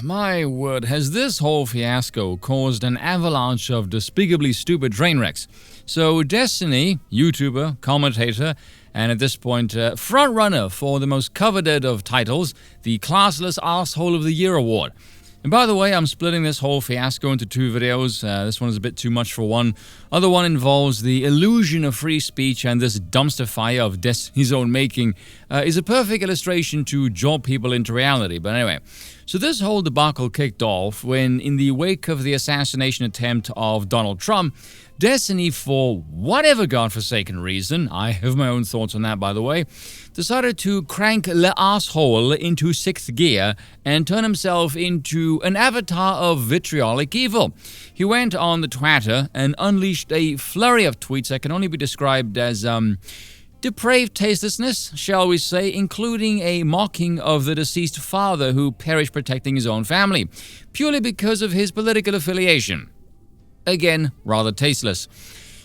my word, has this whole fiasco caused an avalanche of despicably stupid train wrecks. So Destiny, YouTuber, commentator, and at this point, frontrunner for the most coveted of titles, the Classless Asshole of the Year award. And by the way, I'm splitting this whole fiasco into two videos. This one is a bit too much for one. Other one involves the illusion of free speech, and this dumpster fire of Destiny's own making is a perfect illustration to jolt people into reality. But anyway, so this whole debacle kicked off when, in the wake of the assassination attempt of Donald Trump, Destiny, for whatever godforsaken reason, I have my own thoughts on that by the way, decided to crank le asshole into sixth gear and turn himself into an avatar of vitriolic evil. He went on the Twitter and unleashed a flurry of tweets that can only be described as, depraved tastelessness, shall we say, including a mocking of the deceased father who perished protecting his own family, purely because of his political affiliation. Again, rather tasteless.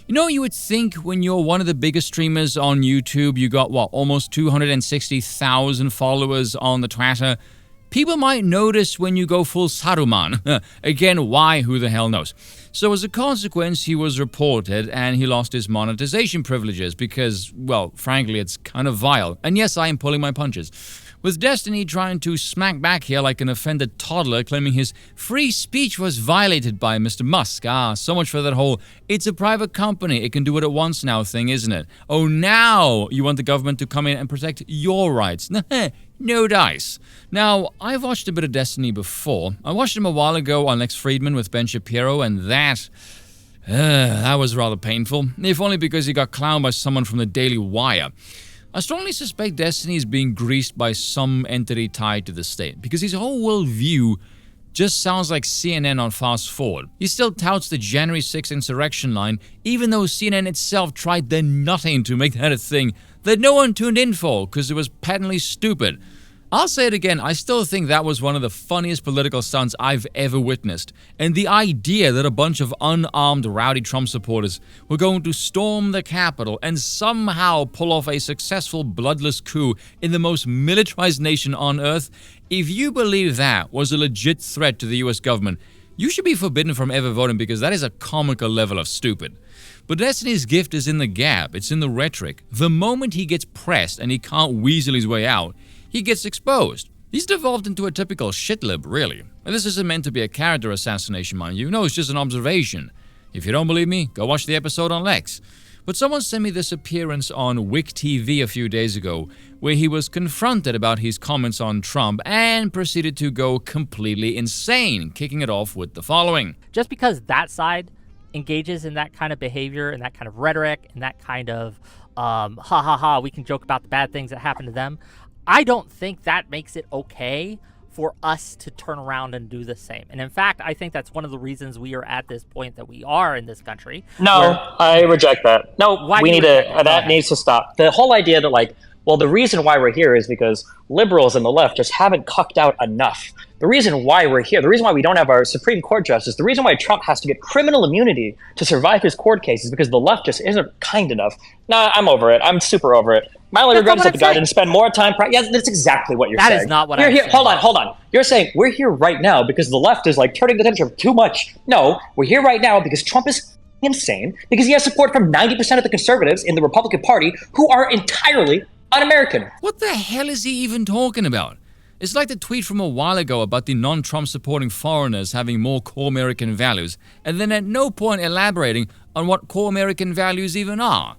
You know, you would think when you're one of the biggest streamers on YouTube, you got, almost 260,000 followers on the Twitter. People might notice when you go full Saruman. Again, why? Who the hell knows? So as a consequence, he was reported and he lost his monetization privileges because, frankly, it's kind of vile. And yes, I am pulling my punches. With Destiny trying to smack back here like an offended toddler, claiming his free speech was violated by Mr. Musk. So much for that whole, it's a private company, it can do what it wants now thing, isn't it? Oh, now you want the government to come in and protect your rights. No dice. Now, I've watched a bit of Destiny before. I watched him a while ago on Lex Friedman with Ben Shapiro, and that was rather painful, if only because he got clowned by someone from the Daily Wire. I strongly suspect Destiny is being greased by some entity tied to the state, because his whole worldview just sounds like CNN on fast forward. He still touts the January 6th insurrection line, even though CNN itself tried their nutting to make that a thing that no one tuned in for, because it was patently stupid. I'll say it again, I still think that was one of the funniest political stunts I've ever witnessed. And the idea that a bunch of unarmed rowdy Trump supporters were going to storm the Capitol and somehow pull off a successful bloodless coup in the most militarized nation on earth, if you believe that was a legit threat to the US government, you should be forbidden from ever voting because that is a comical level of stupid. But Destiny's gift is in the gab, it's in the rhetoric. The moment he gets pressed and he can't weasel his way out, he gets exposed. He's devolved into a typical shitlib, really. And this isn't meant to be a character assassination, mind you. No, it's just an observation. If you don't believe me, go watch the episode on Lex. But someone sent me this appearance on Wick TV a few days ago, where he was confronted about his comments on Trump and proceeded to go completely insane, kicking it off with the following. Just because that side engages in that kind of behavior and that kind of rhetoric and that kind of, we can joke about the bad things that happen to them, I don't think that makes it okay for us to turn around and do the same. And in fact, I think that's one of the reasons we are at this point that we are in this country. No, I reject that. No, that needs to stop. The whole idea that the reason why we're here is because liberals and the left just haven't cucked out enough. The reason why we're here, the reason why we don't have our Supreme Court justice, the reason why Trump has to get criminal immunity to survive his court case is because the left just isn't kind enough. Nah, I'm over it. I'm super over it. My only regret is that the guy didn't spend more time. Yeah, that's exactly what you're saying. That is not what I'm saying. Hold on. You're saying we're here right now because the left is turning the temperature too much. No, we're here right now because Trump is insane, because he has support from 90% of the conservatives in the Republican Party who are entirely un-American. What the hell is he even talking about? It's like the tweet from a while ago about the non-Trump supporting foreigners having more core American values, and then at no point elaborating on what core American values even are.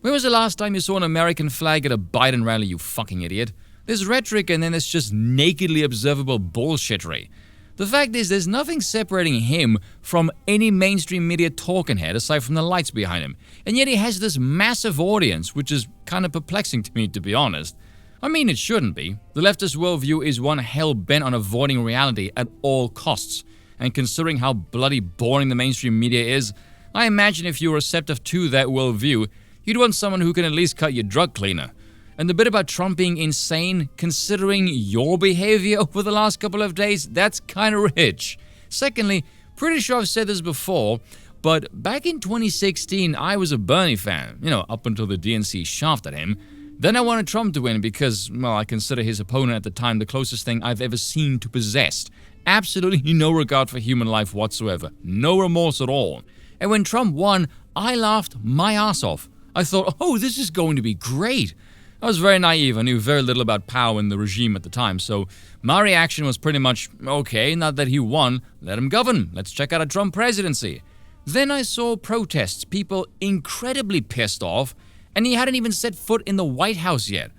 When was the last time you saw an American flag at a Biden rally, you fucking idiot? There's rhetoric and then there's just nakedly observable bullshittery. The fact is, there's nothing separating him from any mainstream media talking head aside from the lights behind him. And yet he has this massive audience, which is kind of perplexing to me, to be honest. I mean, it shouldn't be. The leftist worldview is one hell-bent on avoiding reality at all costs. And considering how bloody boring the mainstream media is, I imagine if you're receptive to that worldview, you'd want someone who can at least cut your drug cleaner. And the bit about Trump being insane, considering your behavior over the last couple of days, that's kind of rich. Secondly, pretty sure I've said this before, but back in 2016, I was a Bernie fan, up until the DNC shafted him. Then I wanted Trump to win because, I consider his opponent at the time the closest thing I've ever seen to possessed. Absolutely no regard for human life whatsoever. No remorse at all. And when Trump won, I laughed my ass off. I thought, oh, this is going to be great. I was very naive. I knew very little about power in the regime at the time, so my reaction was pretty much, okay, now that he won, let him govern. Let's check out a Trump presidency. Then I saw protests, people incredibly pissed off, and he hadn't even set foot in the White House yet.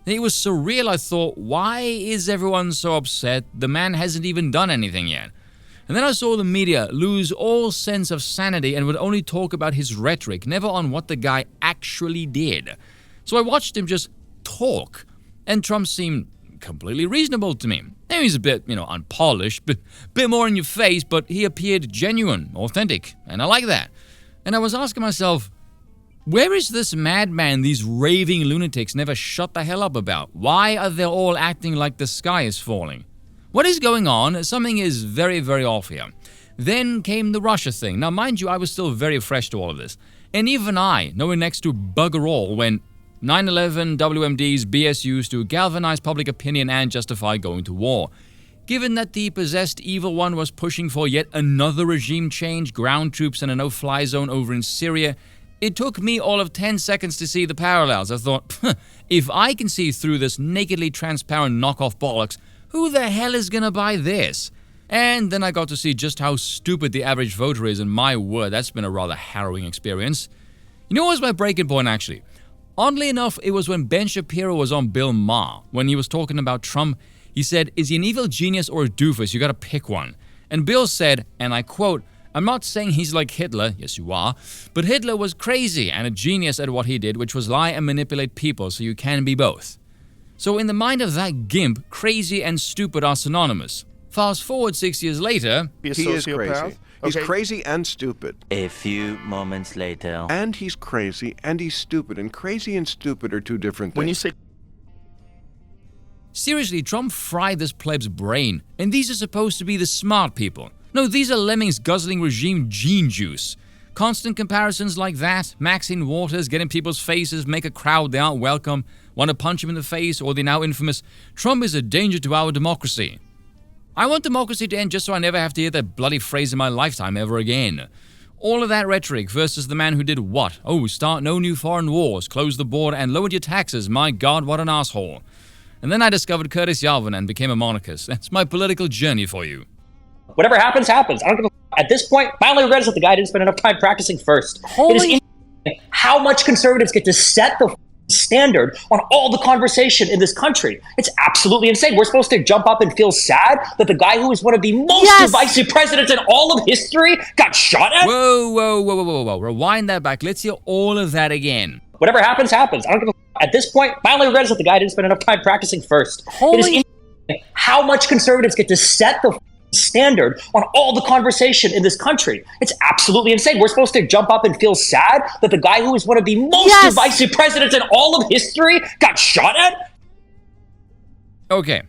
It was surreal. I thought, why is everyone so upset? The man hasn't even done anything yet. And then I saw the media lose all sense of sanity and would only talk about his rhetoric, never on what the guy actually did. So I watched him just talk, and Trump seemed completely reasonable to me. Now he's a bit, unpolished, bit more in your face, but he appeared genuine, authentic, and I like that. And I was asking myself, where is this madman these raving lunatics never shut the hell up about? Why are they all acting like the sky is falling? What is going on? Something is very, very off here. Then came the Russia thing. Now, mind you, I was still very fresh to all of this. And even I, knowing next to bugger all when 9/11, WMDs, BSUs to galvanize public opinion and justify going to war. Given that the possessed evil one was pushing for yet another regime change, ground troops and a no-fly zone over in Syria, it took me all of 10 seconds to see the parallels. I thought, if I can see through this nakedly transparent knockoff bollocks, who the hell is gonna buy this? And then I got to see just how stupid the average voter is, and my word, that's been a rather harrowing experience. You know what was my breaking point, actually? Oddly enough, it was when Ben Shapiro was on Bill Maher. When he was talking about Trump, he said, is he an evil genius or a doofus? You gotta pick one. And Bill said, and I quote, I'm not saying he's like Hitler, yes you are, but Hitler was crazy and a genius at what he did, which was lie and manipulate people, so you can be both. So in the mind of that gimp, crazy and stupid are synonymous. Fast forward 6 years later, he is crazy. He's crazy and stupid. A few moments later. And he's crazy and he's stupid. And crazy and stupid are two different things. When you say... Seriously, Trump fried this pleb's brain. And these are supposed to be the smart people. No, these are lemmings guzzling regime gene juice. Constant comparisons like that, Maxine Waters getting people's faces, make a crowd they aren't welcome, want to punch him in the face, or the now infamous, Trump is a danger to our democracy. I want democracy to end just so I never have to hear that bloody phrase in my lifetime ever again. All of that rhetoric versus the man who did what? Oh, start no new foreign wars, close the border, and lowered your taxes. My God, what an asshole. And then I discovered Curtis Yarvin and became a monarchist. That's my political journey for you. Whatever happens, happens. I don't give a... At this point, my only regret is that the guy didn't spend enough time practicing first. It is how much conservatives get to set the standard on all the conversation in this country. It's absolutely insane. We're supposed to jump up and feel sad that the guy who is one of the most divisive presidents in all of history got shot at? Whoa. Rewind that back. Let's hear all of that again. Whatever happens, happens. I don't give a... At this point, my only regret is that the guy didn't spend enough time practicing first. It is insane how much conservatives get to set the standard on all the conversation in this country. It's absolutely insane. We're supposed to jump up and feel sad that the guy who is one of the most divisive presidents in all of history got shot at? Okay.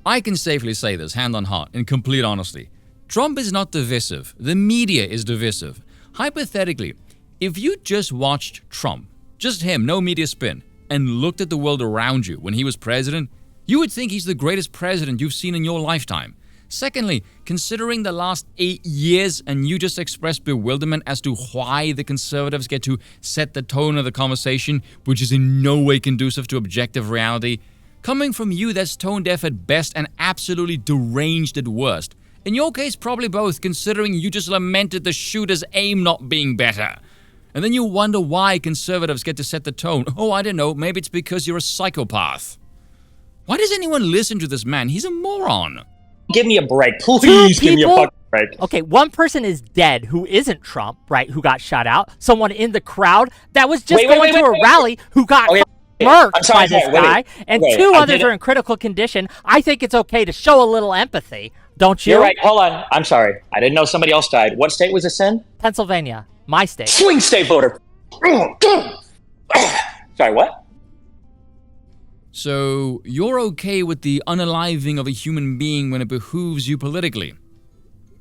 I can safely say this, hand on heart, in complete honesty. Trump is not divisive. The media is divisive. Hypothetically, if you just watched Trump, just him, no media spin, and looked at the world around you when he was president, you would think he's the greatest president you've seen in your lifetime. Secondly, considering the last 8 years and you just expressed bewilderment as to why the conservatives get to set the tone of the conversation, which is in no way conducive to objective reality, coming from you that's tone deaf at best and absolutely deranged at worst. In your case, probably both, considering you just lamented the shooter's aim not being better. And then you wonder why conservatives get to set the tone. Oh, I don't know, maybe it's because you're a psychopath. Why does anyone listen to this man? He's a moron. Give me a break. Please give me a fucking break. Okay, one person is dead who isn't Trump, right, who got shot out. Someone in the crowd that was just going to a rally who got murked by this guy. And two others are in critical condition. I think it's okay to show a little empathy, don't you? You're right. Hold on. I'm sorry. I didn't know somebody else died. What state was this in? Pennsylvania. My state. Swing state voter. Sorry, what? So, you're okay with the unaliving of a human being when it behooves you politically?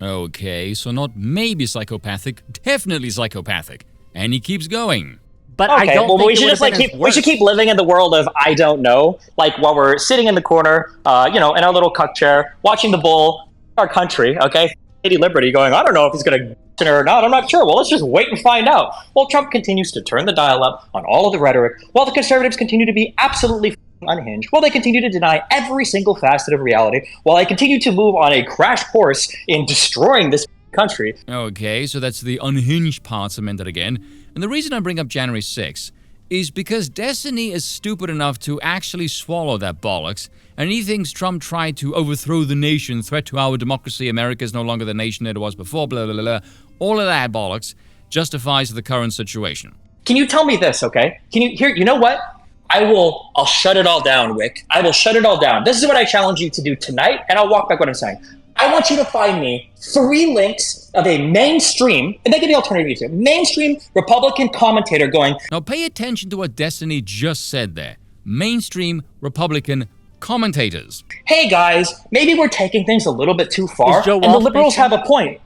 Okay, so not maybe psychopathic, definitely psychopathic. And he keeps going. But I don't think we should just we should keep living in the world of I don't know, like while we're sitting in the corner, in our little cuck chair, watching the bull, our country, okay, Lady Liberty, going, I don't know if he's going to or not. I'm not sure. Well, let's just wait and find out. Well, Trump continues to turn the dial up on all of the rhetoric, while the conservatives continue to be absolutely unhinged, while they continue to deny every single facet of reality, while they continue to move on a crash course in destroying this country. Okay, so that's the unhinged part cemented again. And the reason I bring up January 6th is because Destiny is stupid enough to actually swallow that bollocks, and he thinks Trump tried to overthrow the nation, threat to our democracy, America is no longer the nation that it was before, blah, blah, blah, blah. All of that bollocks justifies the current situation. Can you tell me this, okay? You know what? I'll shut it all down, Wick. I will shut it all down. This is what I challenge you to do tonight, and I'll walk back what I'm saying. I want you to find me 3 links of a mainstream, and they can be alternative YouTube, mainstream Republican commentator going... Now pay attention to what Destiny just said there. Mainstream Republican commentators. Hey guys, maybe we're taking things a little bit too far, and the liberals have a point.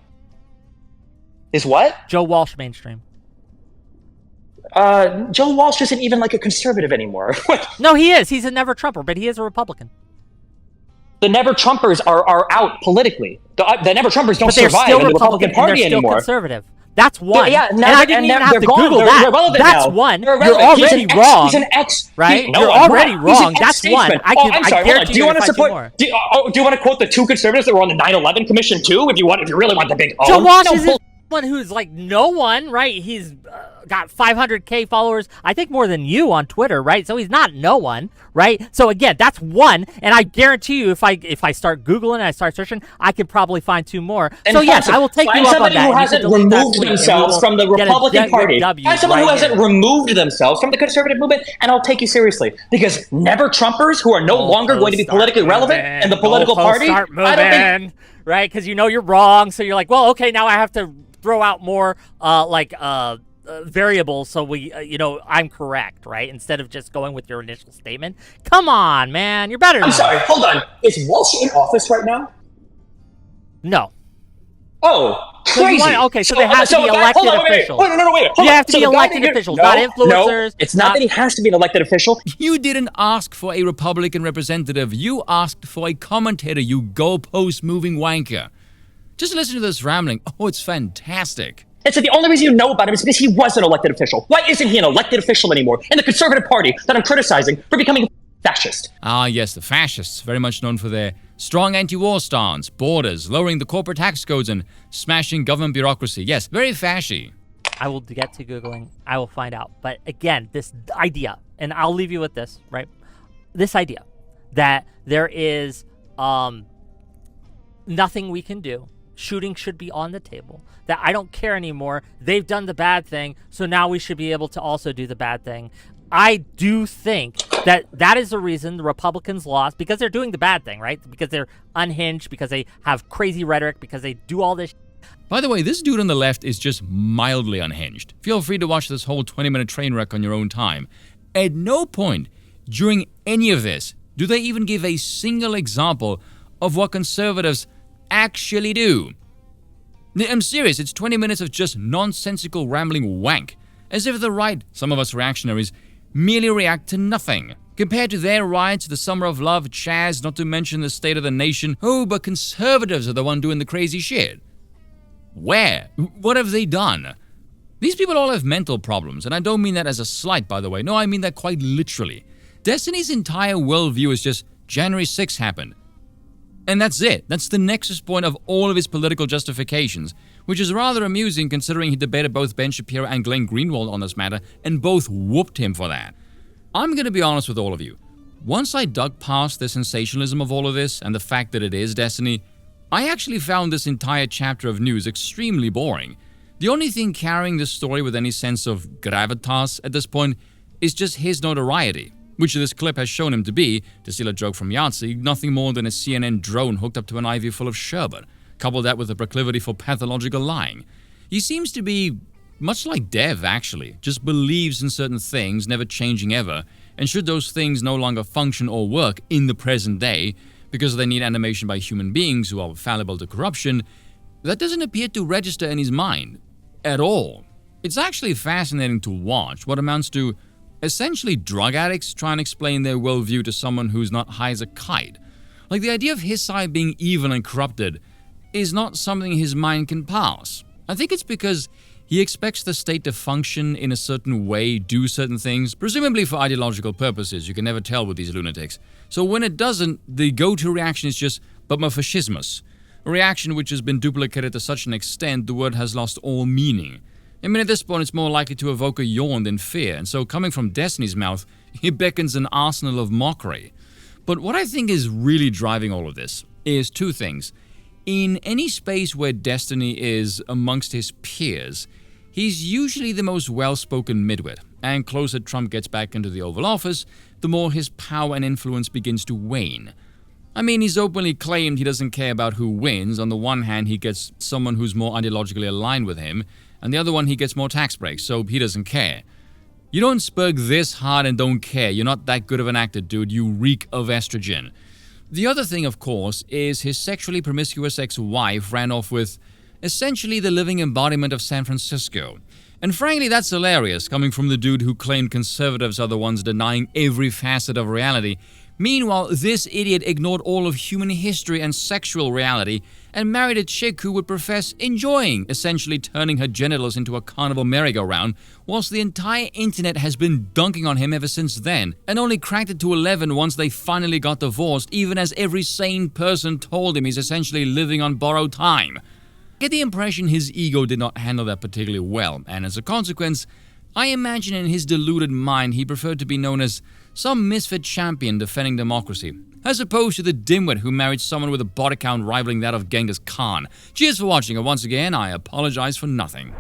Is what? Joe Walsh mainstream. Joe Walsh isn't even like a conservative anymore. No, he is. He's a never-Trumper, but he is a Republican. The never-Trumpers are out politically. The never-Trumpers don't survive in the Republican Party and they're anymore. Still conservative. That's one. Yeah, and I didn't even have to Google that. That's one. You're already wrong. He's an ex, right? You're already wrong. That's one. I'm sorry. Do you want to support? Do you want to quote the 2 conservatives that were on the 9/11 Commission too? If you really want the big. Joe Walsh is one who's like no one, right? He's got 500K followers, I think more than you on Twitter, right? So he's not no one, right? So again, that's one, and I guarantee you, if I start Googling and I start searching, I could probably find 2 more. And so yes, I will take you up on that. Find somebody who hasn't removed themselves from the Republican Party. Find someone who hasn't removed themselves from the conservative movement, and I'll take you seriously. Because never-Trumpers who are no longer going to be politically relevant in the political party, I don't think... Right? Because you know you're wrong, so you're like, well, okay, now I have to throw out more variables so I'm correct, right? Instead of just going with your initial statement. Come on, man, you're better. I'm sorry, hold on. Is Walsh in office right now? No. Oh, crazy. So they have to be elected officials. Wait. You have to be elected officials, not influencers. No, it's not that he has to be an elected official. You didn't ask for a Republican representative. You asked for a commentator, you goalpost moving wanker. Just listen to this rambling. Oh, it's fantastic. And so the only reason you know about him is because he was an elected official. Why isn't he an elected official anymore in the Conservative Party that I'm criticizing for becoming a fascist? Ah, yes, the fascists, very much known for their strong anti-war stance, borders, lowering the corporate tax codes, and smashing government bureaucracy. Yes, very fashy. I will get to Googling. I will find out. But again, this idea, and I'll leave you with this, right? This idea that there is nothing we can do. Shooting should be on the table. That I don't care anymore. They've done the bad thing, so now we should be able to also do the bad thing. I do think that is the reason the Republicans lost, because they're doing the bad thing, right? Because they're unhinged, because they have crazy rhetoric, because they do all this. By the way, this dude on the left is just mildly unhinged. Feel free to watch this whole 20-minute train wreck on your own time. At no point during any of this do they even give a single example of what conservatives actually do. I'm serious, it's 20 minutes of just nonsensical rambling wank, as if the right, some of us reactionaries, merely react to nothing. Compared to their riots, the Summer of Love, Chaz, not to mention the State of the Nation, oh, but conservatives are the one doing the crazy shit. Where? What have they done? These people all have mental problems, and I don't mean that as a slight, by the way. No, I mean that quite literally. Destiny's entire worldview is just January 6th happened. And that's it. That's the nexus point of all of his political justifications, which is rather amusing considering he debated both Ben Shapiro and Glenn Greenwald on this matter, and both whooped him for that. I'm going to be honest with all of you. Once I dug past the sensationalism of all of this and the fact that it is Destiny, I actually found this entire chapter of news extremely boring. The only thing carrying this story with any sense of gravitas at this point is just his notoriety, which this clip has shown him to be, to steal a joke from Yahtzee, nothing more than a CNN drone hooked up to an IV full of sherbet. Couple that with a proclivity for pathological lying. He seems to be much like Dev, actually, just believes in certain things, never changing ever, and should those things no longer function or work in the present day, because they need animation by human beings who are fallible to corruption, that doesn't appear to register in his mind at all. It's actually fascinating to watch what amounts to essentially drug addicts try and explain their worldview to someone who's not high as a kite. Like, the idea of his side being evil and corrupted is not something his mind can pass. I think it's because he expects the state to function in a certain way, do certain things, presumably for ideological purposes. You can never tell with these lunatics. So when it doesn't, the go-to reaction is just "but fascismus," a reaction which has been duplicated to such an extent the word has lost all meaning. I mean, at this point, it's more likely to evoke a yawn than fear, and so coming from Destiny's mouth, he beckons an arsenal of mockery. But what I think is really driving all of this is two things. In any space where Destiny is amongst his peers, he's usually the most well-spoken midwit, and closer Trump gets back into the Oval Office, the more his power and influence begins to wane. I mean, he's openly claimed he doesn't care about who wins. On the one hand, he gets someone who's more ideologically aligned with him, and the other one, he gets more tax breaks, so he doesn't care. You don't spurg this hard and don't care. You're not that good of an actor, dude. You reek of estrogen. The other thing, of course, is his sexually promiscuous ex-wife ran off with essentially the living embodiment of San Francisco. And frankly, that's hilarious, coming from the dude who claimed conservatives are the ones denying every facet of reality. Meanwhile, this idiot ignored all of human history and sexual reality and married a chick who would profess enjoying essentially turning her genitals into a carnival merry-go-round, whilst the entire internet has been dunking on him ever since then, and only cracked it to 11 once they finally got divorced, even as every sane person told him he's essentially living on borrowed time. I get the impression his ego did not handle that particularly well, and as a consequence, I imagine in his deluded mind he preferred to be known as some misfit champion defending democracy, as opposed to the dimwit who married someone with a body count rivaling that of Genghis Khan. Cheers for watching, and once again, I apologize for nothing.